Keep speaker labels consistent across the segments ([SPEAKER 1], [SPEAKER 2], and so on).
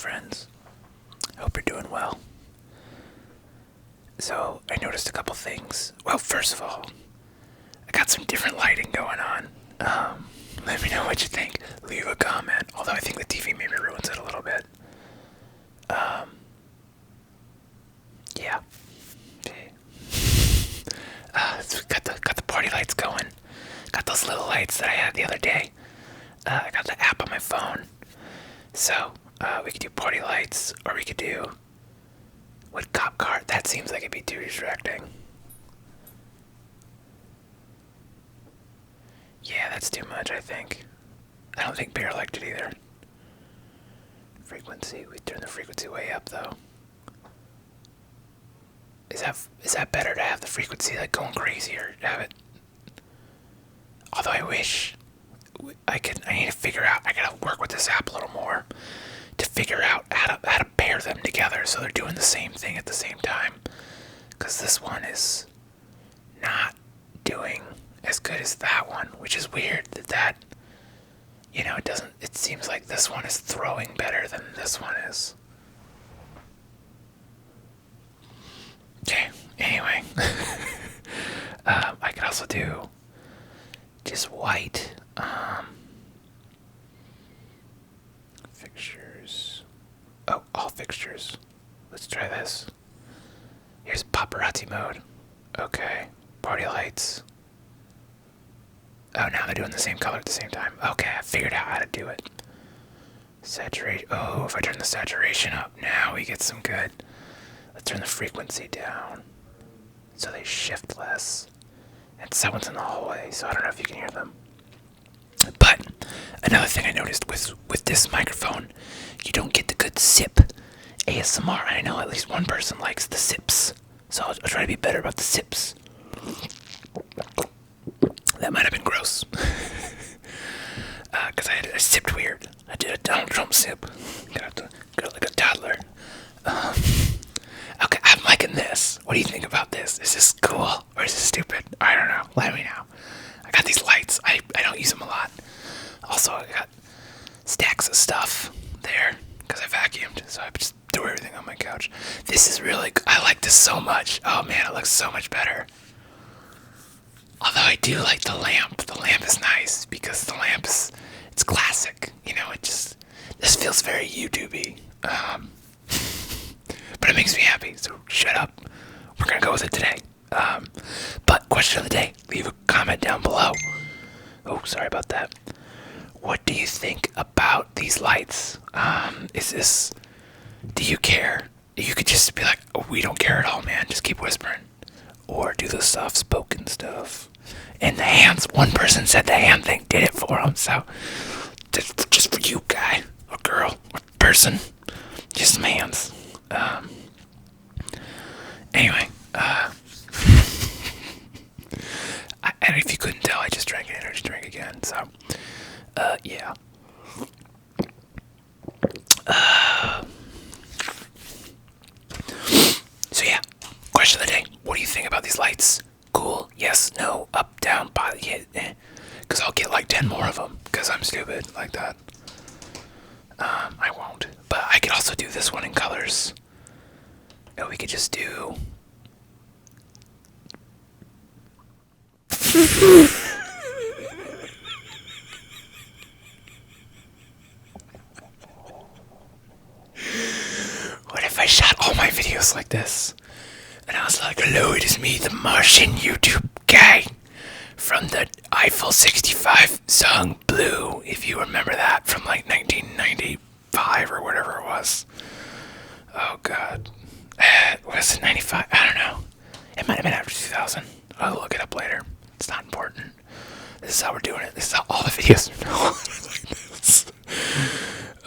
[SPEAKER 1] friends. Hope you're doing well. So, I noticed a couple things. Well, first of all, I got some different lighting going on. Let me know what you think. Leave a comment, although I think the TV maybe ruins it a little bit. Yeah. Okay. So we got the party lights going. Got those little lights that I had the other day. I got the app on my phone. So, we could do party lights, or we could do with cop car. That seems like it'd be too distracting. Yeah, that's too much, I think. I don't think Bear liked it either. Frequency, we turn the frequency way up though. Is that better to have the frequency like going crazy or have it? Although I wish I need to figure out. I gotta work with this app a little more to figure out how to pair them together so they're doing the same thing at the same time. Because this one is not doing as good as that one, which is weird that it doesn't. It seems like this one is throwing better than this one is. Okay. Anyway, I could also do just white. Fixtures. Oh, all fixtures. Let's try this. Here's paparazzi mode. Okay. Party lights. Oh, now they're doing the same color at the same time. Okay, I figured out how to do it. Saturate. Oh, if I turn the saturation up, now we get some good. Let's turn the frequency down so they shift less. And someone's in the hallway, so I don't know if you can hear them. But another thing I noticed with this microphone, you don't get the good sip ASMR. I know at least one person likes the sips, so I'll try to be better about the sips. That might have been gross. Because I sipped weird. I did a Donald Trump sip. Got like a toddler. Okay, I'm liking this. What do you think about this? Is this cool or is this stupid? I don't know. Let me know. I got these lights. I don't use them a lot. Also, I got stacks of stuff there because I vacuumed, so I just threw everything on my couch. This is really. I like this so much. Oh man, it looks so much better. Although I do like the lamp. The lamp is nice because the lamp it's classic. This feels very YouTubey. But it makes me happy, so shut up. We're gonna go with it today. But question of the day, leave a comment down below. Oh, sorry about that. What do you think about these lights? Do you care? You could just be like, oh, we don't care at all, man. Just keep whispering. Or do the soft-spoken stuff. And the hands, one person said the hand thing did it for them, so just for you, guy, or girl, or person, just some hands. Anyway, and if you couldn't tell, I just drank an energy drink again, so, yeah. So yeah, question of the day, what do you think about these lights? Cool, yes, no, up, down, bottom, yeah, because I'll get like 10 more of them, because I'm stupid like that. I won't, but I could also do this one in colors. And we could just do... What if I shot all my videos like this? And I was like, hello, it is me, the Martian YouTube guy from the Eiffel 65 song Blue, if you remember that from like 1995 or whatever it was. Oh god. Was it 95? I don't know. It might have been after 2000. I'll look it up later. It's not important. This is how we're doing it. This is how all the videos are like this.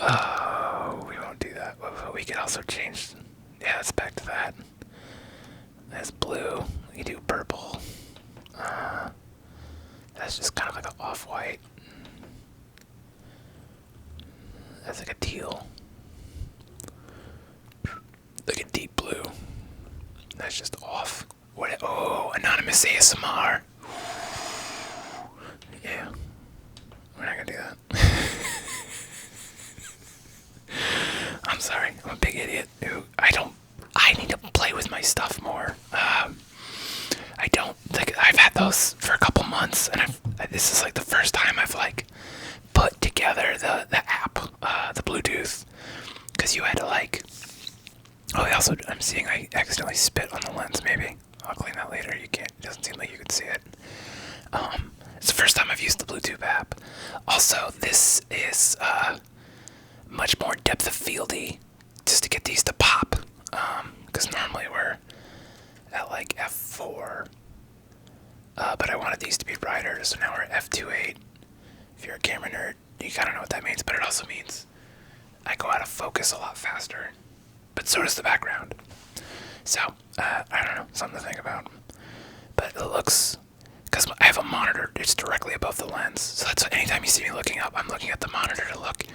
[SPEAKER 1] Oh, we won't do that. We could also change. Yeah, let's back to that. That's blue. We can do purple. That's just kind of like an off-white. That's like a teal. Like a deep blue. That's just off. What? Oh, anonymous ASMR. Yeah. We're not gonna do that. I'm sorry. I'm a big idiot. I need to play with my stuff more. I don't like. I've had those for a couple months, and this is like the first time I've like put together the app, the Bluetooth, because you had to like. Oh, I'm seeing I accidentally spit on the lens. Maybe I'll clean that later. You can't. It doesn't seem like you can see it. It's the first time I've used the Bluetooth app. Also, this is much more depth of fieldy, just to get these to pop. Because normally we're at like f4, but I wanted these to be brighter, so now we're at f2.8. If you're a camera nerd, you kind of know what that means, but it also means I go out of focus a lot faster. But so does the background. So, I don't know, something to think about. But it looks, because I have a monitor, it's directly above the lens. So that's what, anytime you see me looking up, I'm looking at the monitor to look,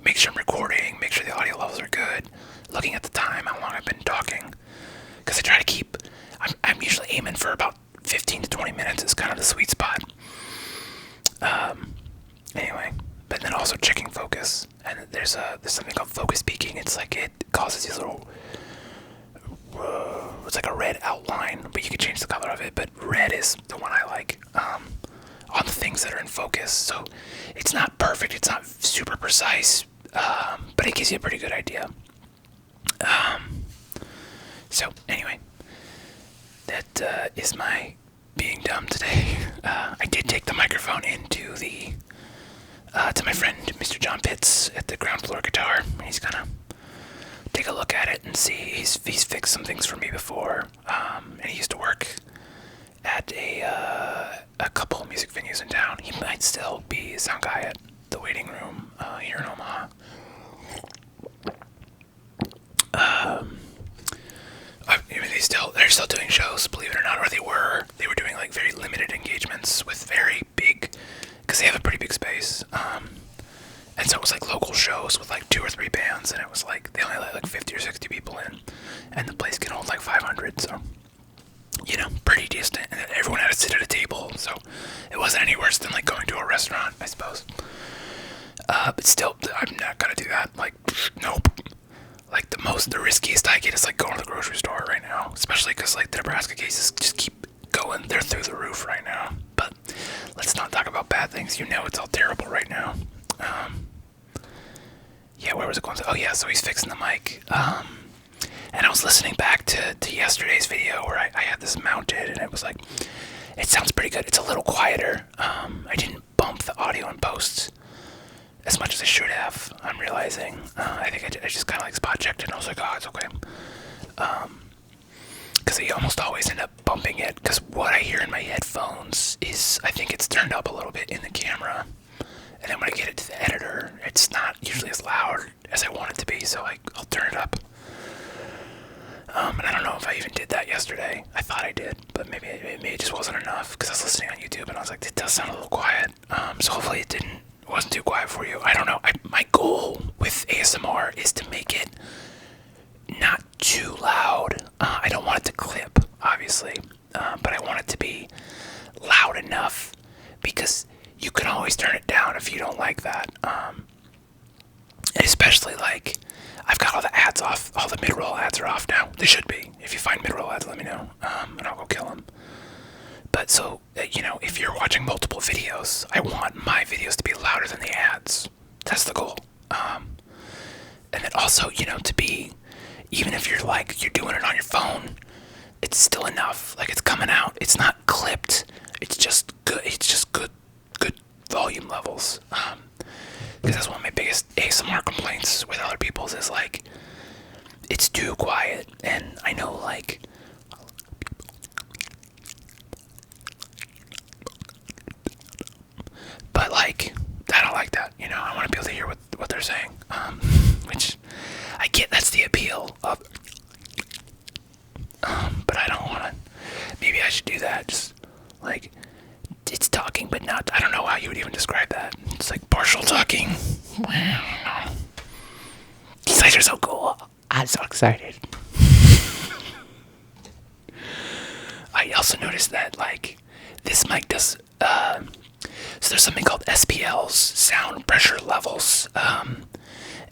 [SPEAKER 1] make sure I'm recording, make sure the audio levels are good, looking at the time, how long I've been talking. Because I try to keep, I'm usually aiming for about 15 to 20 minutes is kind of the sweet spot. Anyway, but then also checking focus. And there's something called focus peaking. It's like it causes these little, it's like a red outline, but you can change the color of it. But red is the one I like on the things that are in focus. So it's not perfect, it's not super precise, but it gives you a pretty good idea. So anyway, that is my being dumb today. I did take the microphone into the to my friend Mr. John Pitts at the Ground Floor Guitar. He's gonna take a look at it and see. He's fixed some things for me before, and he used to work at a couple of music venues in town. He might still be a sound guy at the Waiting Room here in Omaha. They're still doing shows, believe it or not, or they were doing like very limited engagements with very big, because they have a pretty big space, and so it was like local shows with like 2 or 3 bands, and it was like they only let like 50 or 60 people in, and the place can hold like 500, so you know, pretty distant, and everyone had to sit at a table, so it wasn't any worse than like going to a restaurant, I suppose. But still, I'm not gonna do that. Like, nope. Like the riskiest I get is like going to the grocery store right now, especially because like the Nebraska cases just keep going. They're through the roof right now. But let's not talk about bad things. You know it's all terrible right now. Yeah, where was it going? Oh yeah, so he's fixing the mic. And I was listening back to yesterday's video where I had this mounted, and it was like, it sounds pretty good. It's a little quieter. I didn't bump the audio in post as much as I should have, I'm realizing. I think I just kind of like spot checked it, and I was like, oh, it's okay. Because I almost always end up bumping it, because what I hear in my headphones is, I think it's turned up a little bit in the camera, and then when I get it to the editor, it's not usually as loud as I want it to be, so I'll turn it up. And I don't know if I even did that yesterday. I thought I did, but maybe it just wasn't enough, because I was listening on YouTube, and I was like, it does sound a little quiet. So hopefully it wasn't too quiet for you. I don't know. My goal with ASMR is to make it not too loud. I don't want it to clip, obviously, but I want it to be loud enough, because you can always turn it down if you don't like that. And especially like, I've got all the ads off. All the mid-roll ads are off now. They should be. If you find mid-roll ads, let me know, and I'll go kill them. But so, you know, if you're watching multiple videos, I want my videos to be louder than the ads. That's the goal. And then also, you know, to be, even if you're doing it on your phone, it's still enough. Like, it's coming out. It's not clipped. It's just good. It's just good volume levels. Because that's one of my biggest ASMR complaints with other people's is like, it's too quiet. And I know, like, but like, I don't like that, you know. I want to be able to hear what they're saying, which I get. That's the appeal of, but I don't want to. Maybe I should do that. Just like, it's talking, but not. I don't know how you would even describe that. It's like partial talking. These lights are so cool. I'm so excited. I also noticed that like this mic does. So there's something called SPLs, sound pressure levels, and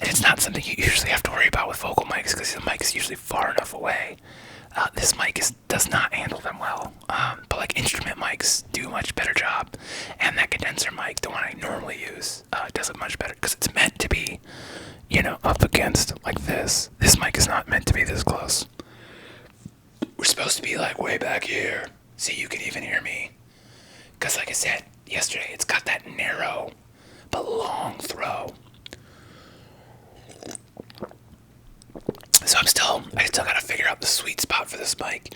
[SPEAKER 1] it's not something you usually have to worry about about with vocal mics because the mic is usually far enough away. This mic does not handle them well, but like instrument mics do a much better job, and that condenser mic, the one I normally use, does it much better because it's meant to be, up against like this. This mic is not meant to be this close. We're supposed to be like way back here, so you can even hear me. Because like I said yesterday, it's got that narrow but long throw. So I still gotta figure out the sweet spot for this mic.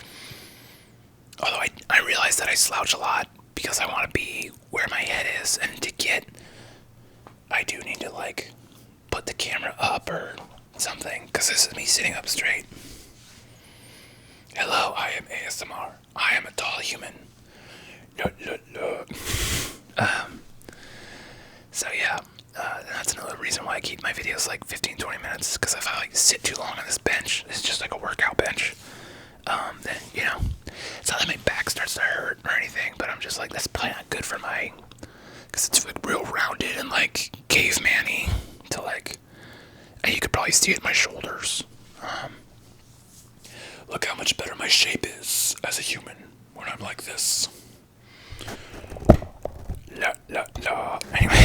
[SPEAKER 1] Although I realize that I slouch a lot because I want to be where my head is, and I do need to like put the camera up or something, because this is me sitting up straight. Hello, I am ASMR. I am a tall human. So yeah, that's another reason why I keep my videos like 15-20 minutes, because if I like sit too long on this bench, it's just like a workout bench, then it's not that my back starts to hurt or anything, but I'm just like, that's probably not good for because it's like real rounded and like caveman-y to like, and you could probably see it in my shoulders. Look how much better my shape is as a human when I'm like this. Anyway,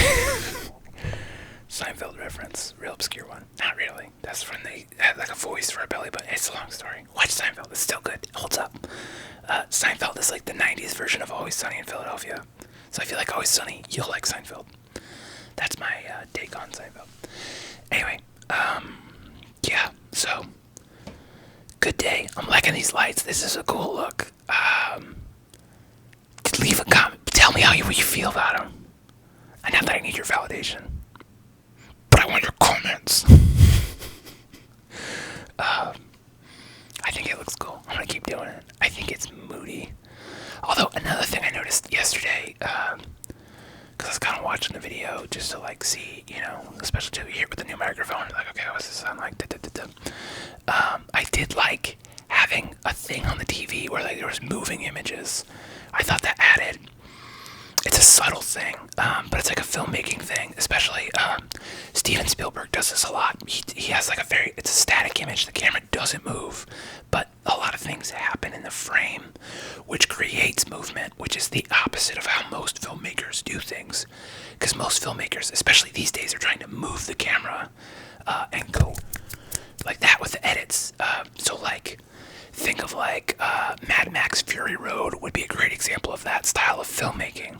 [SPEAKER 1] Seinfeld reference, real obscure one. Not really. That's when they had like a voice for a belly button. It's a long story. Watch Seinfeld. It's still good. It holds up. Seinfeld is like the 90s version of Always Sunny in Philadelphia. So if you like Always Sunny, you'll like Seinfeld. That's my take on Seinfeld. Anyway, yeah, so good day. I'm liking these lights. This is a cool look. Leave a comment. Tell me what you feel about them. And not that I need your validation, but I want your comments. I think it looks cool. I'm gonna keep doing it. I think it's moody. Although another thing I noticed yesterday, because I was kind of watching the video just to like see, especially to hear with the new microphone, like, okay, what's this sound like? I did like having a thing on the TV where like there was moving images. I thought that added. It's a subtle thing, but it's like a filmmaking thing. Especially Steven Spielberg does this a lot. He has like it's a static image. The camera doesn't move, but a lot of things happen in the frame, which creates movement, which is the opposite of how most filmmakers do things. Because most filmmakers, especially these days, are trying to move the camera and go like that with the edits. So like, think of like Mad Max Fury Road would be a great example of that style of filmmaking,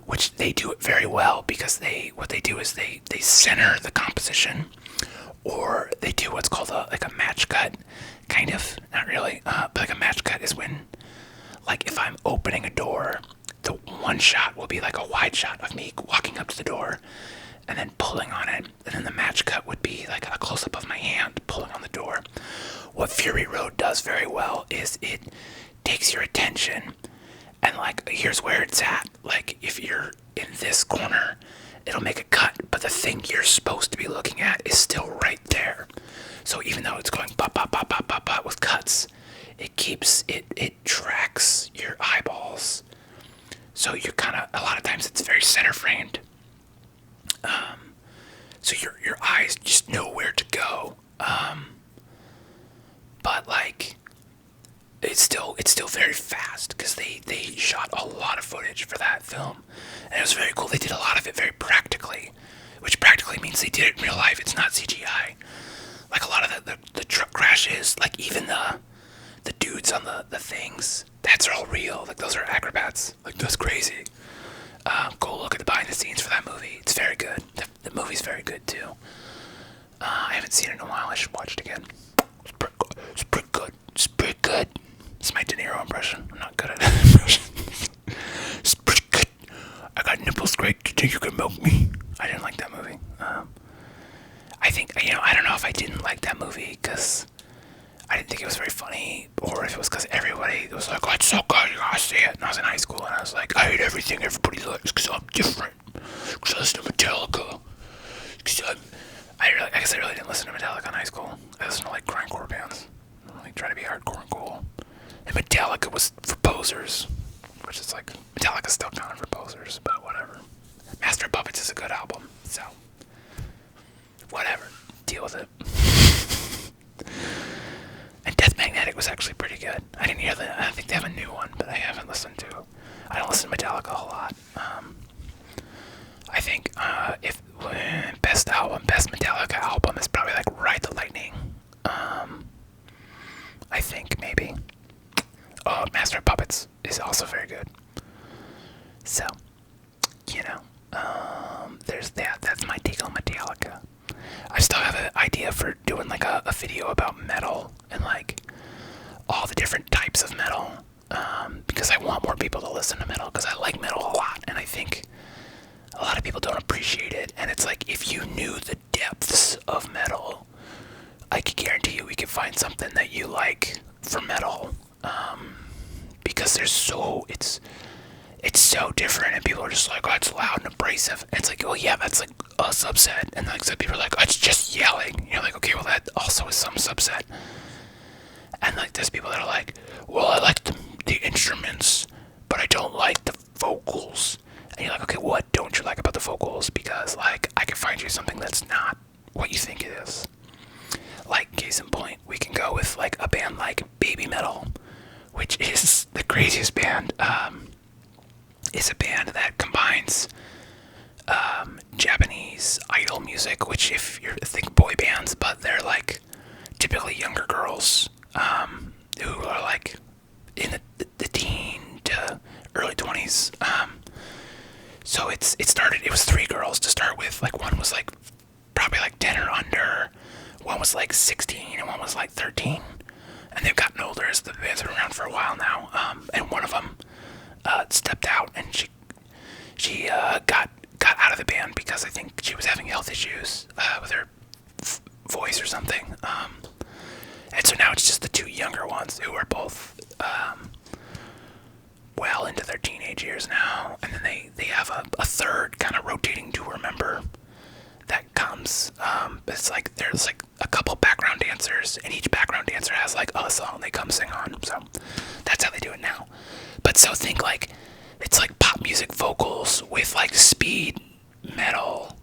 [SPEAKER 1] which they do it very well because what they do is they center the composition, or they do what's called a match cut, kind of, not really, but like a match cut is when, like if I'm opening a door, the one shot will be like a wide shot of me walking up to the door and then pulling on it, and then the match cut would be like a close-up of my hand pulling on the door. What Fury Road does very well is it takes your attention, and like, here's where it's at. Like, if you're in this corner, it'll make a cut, but the thing you're supposed to be looking at is still right there. So even though it's going pop, pop, pop, pop, pop, pop with cuts, it tracks your eyeballs. So you're a lot of times it's very center framed. So your eyes just know where to go. But like, it's still very fast because they shot a lot of footage for that film, and it was very cool. They did a lot of it very practically, which practically means they did it in real life. It's not CGI. Like a lot of the truck crashes, like even the dudes on the things, that's all real. Like those are acrobats. Like that's crazy. Go look at the behind the scenes for that movie. It's very good. The movie's very good too. I haven't seen it in a while. I should watch it again. It's pretty good. It's pretty good. It's pretty good. It's my De Niro impression. I'm not good at impressions. It's pretty good. I got nipples great. Do you think you can milk me? I didn't like that movie. I think, I don't know if I didn't like that movie because I didn't think it was very funny, or if it was because everybody was like, oh, it's so good, you gotta see it. And I was in high school, and I was like, I hate everything everybody likes because I'm different. Because I listen to Metallica. I guess I really didn't listen to Metallica in high school. I listened to like grindcore bands. Like trying to be hardcore and cool. And Metallica was for posers. Which is like, Metallica's still kind of for posers, but whatever. Master of Puppets is a good album, so whatever. Deal with it. Light was actually pretty good. I didn't hear that. I think they have a new one, but I haven't listened to. I don't listen to Metallica a whole lot. I think if best Metallica album is probably like Ride the Lightning. I think maybe. Oh, Master of Puppets is also very good. So, there's that. That's my take on Metallica. I still have an idea for doing like a video about metal and like all the different types of metal, because I want more people to listen to metal, because I like metal a lot, and I think a lot of people don't appreciate it. And it's like, if you knew the depths of metal, I could guarantee you we could find something that you like for metal, because it's so different, and people are just like, oh, it's loud and abrasive. And it's like, oh yeah, that's like a subset. And like some people are like, oh, it's just yelling. You're like, okay, well that also is some subset. And like there's people that are like, well, I like the instruments, but I don't like the vocals. And you're like, okay, what don't you like about the vocals? Because like I can find you something that's not what you think it is. Like, case in point, we can go with like a band like Baby Metal, which is the craziest band. It's a band that combines Japanese idol music, which if you think boy bands, but they're like typically younger girls who are like in the teen to early 20s. So it was 3 girls to start with. Like one was like probably like 10 or under, one was like 16, and one was like 13. And they've gotten older as the band's been around for a while now. And one of them stepped out, and she got out of the band because I think she was having health issues with her voice or something. And so now it's just the 2 younger ones who are both well into their teenage years now. And then they have a third kind of rotating tour member that comes. It's like there's like a couple background dancers, and each background dancer has like a song they come sing on. So that's how they do it now. But so think like it's like pop music vocals with like speed metal,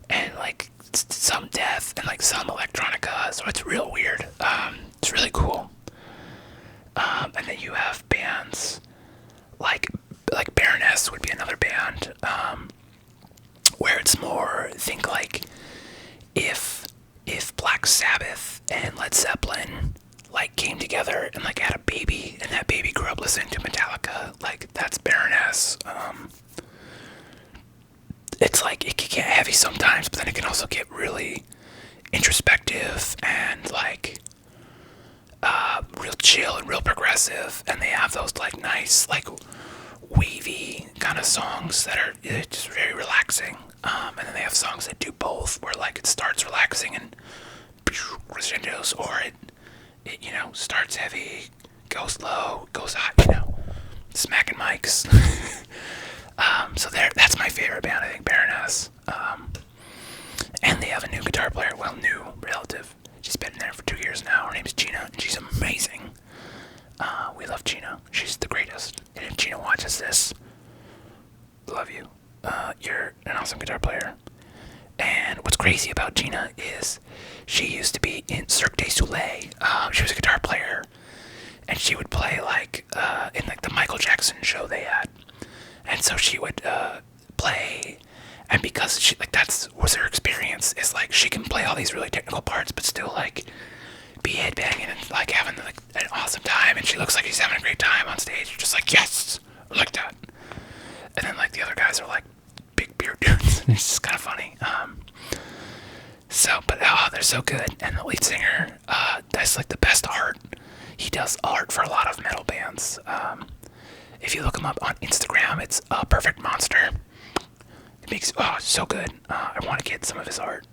[SPEAKER 1] and like some death and like some electronica. So it's real weird. It's really cool. And then you have bands like Baroness would be another band, where it's more, think like if Black Sabbath and Led Zeppelin like came together and like had a baby, and that baby grew up listening to Metallica, like that's Baroness. It's like it can get heavy sometimes, but then it can also get really introspective and like real chill and real progressive. And they have those like nice like wavy kind of songs that are just very relaxing. And then they have songs that do both, where like it starts relaxing and crescendos, or it starts heavy, goes low, goes hot, smacking mics. So that's my favorite band, I think, Baroness. And they have a new guitar player, well, new, relative. She's been there for 2 years now. Her name's Gina, and she's amazing. We love Gina. She's the greatest. And if Gina watches this, love you. You're an awesome guitar player. And what's crazy about Gina is she used to be in Cirque du Soleil. She was a guitar player, and she would play like in like the Michael Jackson show they had. And so she would play, and because she like that was her experience, is like she can play all these really technical parts, but still like be headbanging and like having like an awesome time. And she looks like she's having a great time on stage. You're just like, yes, I like that. And then like the other guys are like big beard dudes. It's just kind of funny. But they're so good. And the lead singer does like the best art. He does art for a lot of metal bands. If you look him up on Instagram, it's Perfect Monster. It makes so good. I want to get some of his art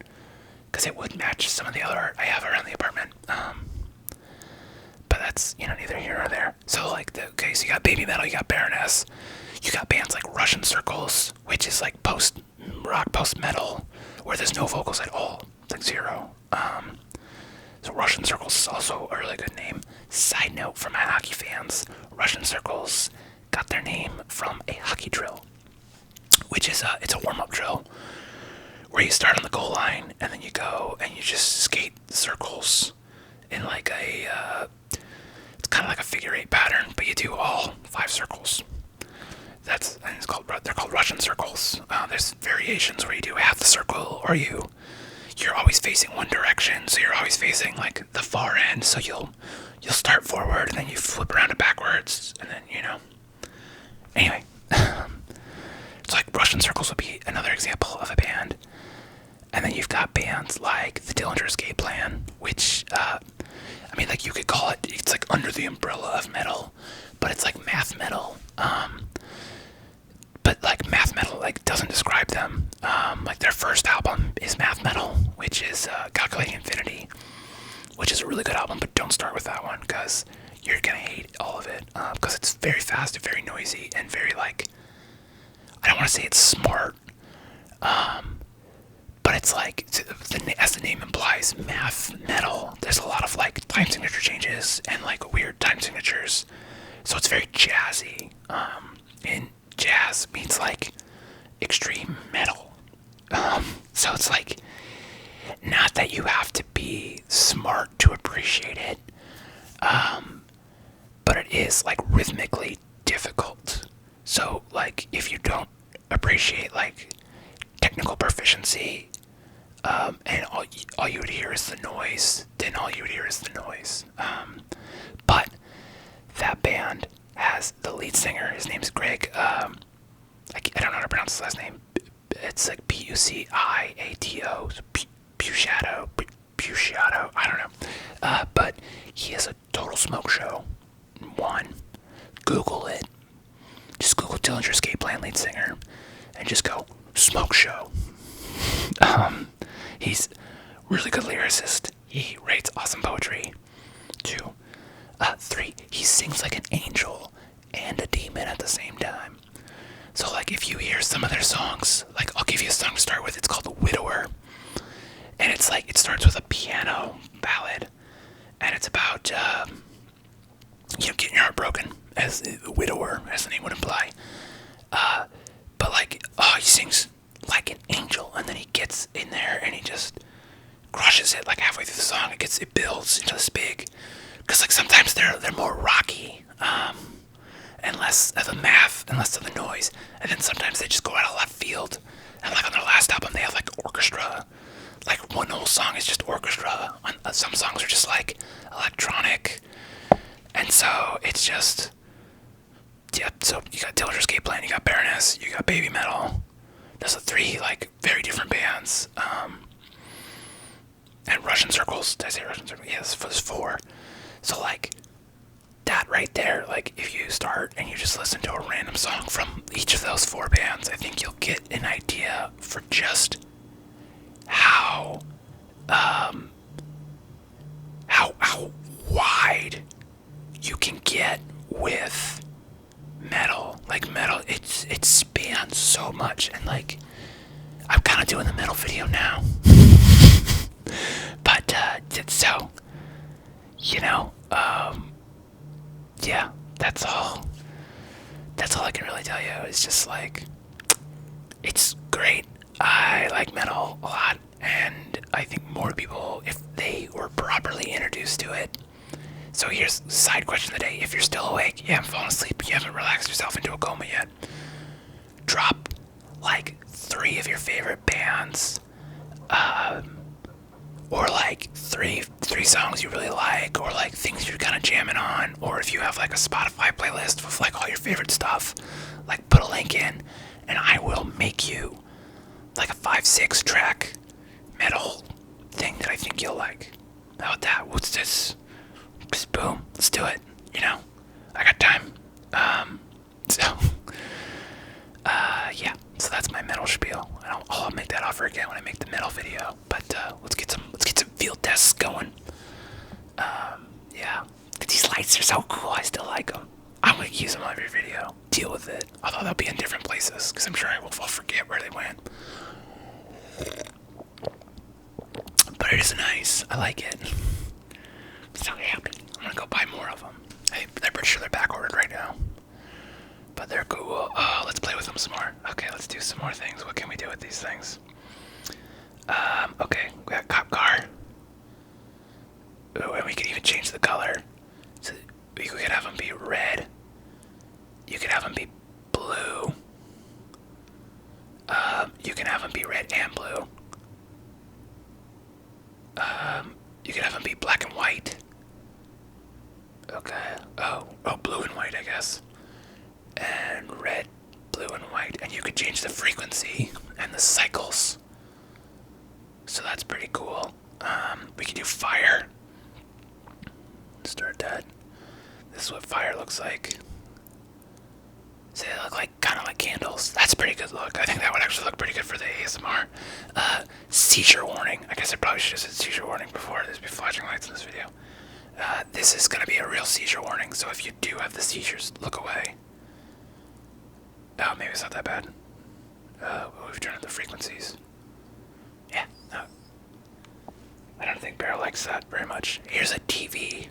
[SPEAKER 1] because it would match some of the other art I have around the apartment. But that's neither here nor there. So like so you got Baby Metal, you got Baroness, you got bands like Russian Circles, which is like post rock, post metal, where there's no vocals at all. It's like zero. So Russian Circles is also a really good name. Side note for my hockey fans, Russian Circles got their name from a hockey drill, which is it's a warm-up drill where you start on the goal line and then you go and you just skate circles in like it's kind of like a figure eight pattern, but you do all 5 circles. And they're called Russian circles. There's variations where you do half the circle, or you're always facing one direction, so you're always facing like the far end. So you'll start forward and then you flip around to backwards, and then Anyway, so like Russian circles would be another example of a band. And then you've got bands like the Dillinger Escape Plan, which like you could call it's like under the umbrella of metal, but it's like math metal. But like math metal like doesn't describe them. Like their first album is math metal, which is Calculating Infinity, which is a really good album, but don't start with that one because you're gonna hate all of it because it's very fast and very noisy and very like, I don't want to say it's smart, but it's like, as the name implies, math metal. There's a lot of like time signature changes and like weird time signatures, so it's very jazzy. And jazz means like extreme metal. So it's like, not that you have to be smart to appreciate it, but it is like rhythmically difficult. So like if you don't appreciate like technical proficiency, and all you would hear is the noise, then all you would hear is the noise. But that band has the lead singer, his name's Greg, I don't know how to pronounce his last name. It's like Puciato, Puciato, I don't know. But he has a total smoke show. Google it. Just Google Dillinger Escape Plan lead singer and just go smoke show. He's really good lyricist. He writes awesome poetry. 2, 3, he sings like an angel and a demon at the same time. So like if you hear some of their songs, like I'll give you a song to start with, it's called The Widower. And it's like, it starts with a piano ballad. And it's about, getting your heart broken, as the widower, as the name would imply. But like, he sings like an angel, and then he gets in there and he just crushes it like halfway through the song. It builds into this big, because like sometimes they're more rocky, and less of the math and less of the noise, and then sometimes they just go out of left field. And like on their last album, they have like orchestra. Like one whole song is just orchestra. Some songs are just like electronic, and so it's just, yeah. So you got Dillinger Escape Plan, you got Baroness, you got Baby Metal. Those are 3 like very different bands. And Russian Circles. Did I say Russian Circles? Yes, there's 4. So like that right there, like if you start and you just listen to a random song from each of those 4 bands, I think you'll get an idea for just how wide you can get with metal. Like metal, it spans so much, and like I'm kind of doing the metal video now. But so yeah, that's all I can really tell you. It's just like, it's great. I like metal a lot, and I think more people, if they were properly introduced to it. So here's the side question of the day. If you're still awake, you haven't fallen asleep, you haven't relaxed yourself into a coma yet, drop like 3 of your favorite bands, or like three songs you really like, or like things you're kind of jamming on, or if you have like a Spotify playlist with like all your favorite stuff, like put a link in, and I will make you like a 5-6 track metal thing that I think you'll like. How about that? What's this? Just boom, let's do it. I got time. Yeah. So that's my metal spiel. I'll make that offer again when I make the metal video. But let's get some field tests going. Yeah. These lights are so cool. I still like them. I'm gonna use them on every video. Deal with it. Although they'll be in different places, because I'm sure I'll forget where they went. But it is nice. I like it. So yeah, I'm gonna go buy more of them. I'm pretty sure they're back ordered right now. But they're cool. Let's play with them some more. Okay, let's do some more things. What can we do with these things? Okay, we got cop car. Ooh, and we You could have them be black and white. Okay. Oh, blue and white, I guess. And red, blue, and white. And you could change the frequency and the cycles. So that's pretty cool. We could do fire. Start that. This is what fire looks like. So they look like kind of like candles. That's a pretty good look. I think that would actually look pretty good for the ASMR. Seizure warning. I guess I probably should have said seizure warning before. There's be flashing lights in this video. This is gonna be a real seizure warning. So if you do have the seizures, look away. Oh, maybe it's not that bad. We've turned up the frequencies. Yeah. No. I don't think Bear likes that very much. Here's a TV.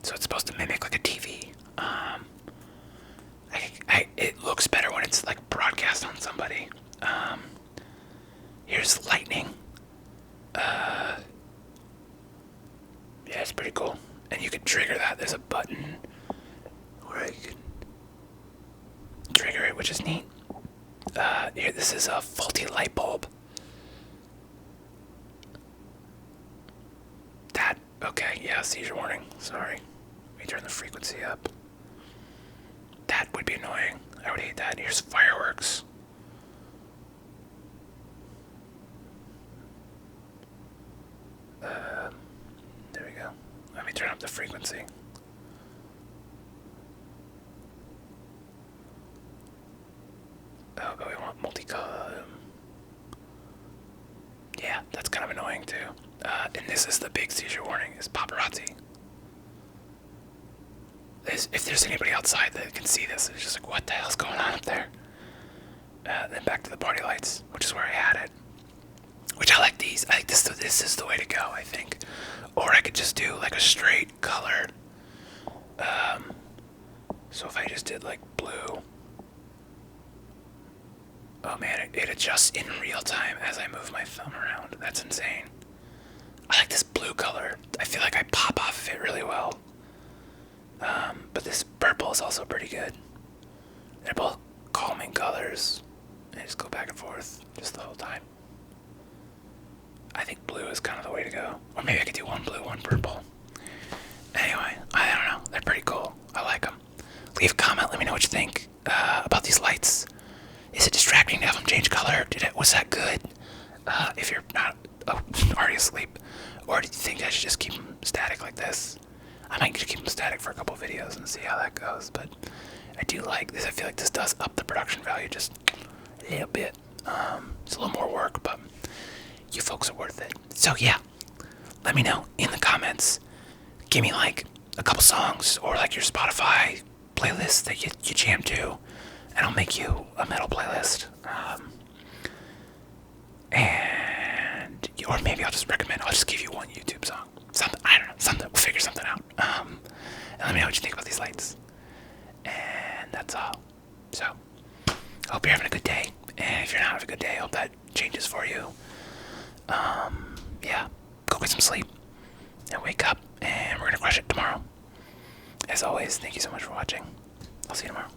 [SPEAKER 1] So it's supposed to mimic like a TV. It looks better when it's like broadcast on somebody. Here's lightning. Yeah, it's pretty cool. And you can trigger that. There's a button where you can trigger it, which is neat. Here, this is a faulty light bulb. That, okay, yeah, seizure warning. Sorry. Let me turn the frequency up. That would be annoying. I would hate that. Here's fireworks. There we go. Let me turn up the frequency. Oh, but we want multicolor. Yeah, that's kind of annoying too. And this is the big seizure warning, is paparazzi. If there's anybody outside that can see this, it's just like, what the hell's going on up there? Then back to the party lights, which is where I had it. Which I like these. I think this is the way to go, I think. Or I could just do like a straight color. So if I just did like blue. Oh man, it adjusts in real time as I move my thumb around. That's insane. I like this blue color. I feel like I pop off of it really well. But this purple is also pretty good. They're both calming colors. I just go back and forth just the whole time. I think blue is kind of the way to go. Or maybe I could do one blue, one purple. Anyway, I don't know. They're pretty cool. I like them. Leave a comment. Let me know what you think about these lights. Is it distracting to have them change color? Was that good? If you're not already asleep. Or do you think I should just keep them static like this? I might just keep them static for a couple videos and see how that goes. But I do like this. I feel like this does up the production value just a little bit. It's a little more work, but you folks are worth it. So yeah, let me know in the comments. Give me like a couple songs or like your Spotify playlist that you jam to, and I'll make you a metal playlist. Or maybe I'll just give you one YouTube song. Something, I don't know, something, we'll figure something out. And let me know what you think about these lights. And that's all. So, hope you're having a good day. And if you're not having a good day, I hope that changes for you. Yeah, go get some sleep. And wake up, and we're gonna crush it tomorrow. As always, thank you so much for watching. I'll see you tomorrow.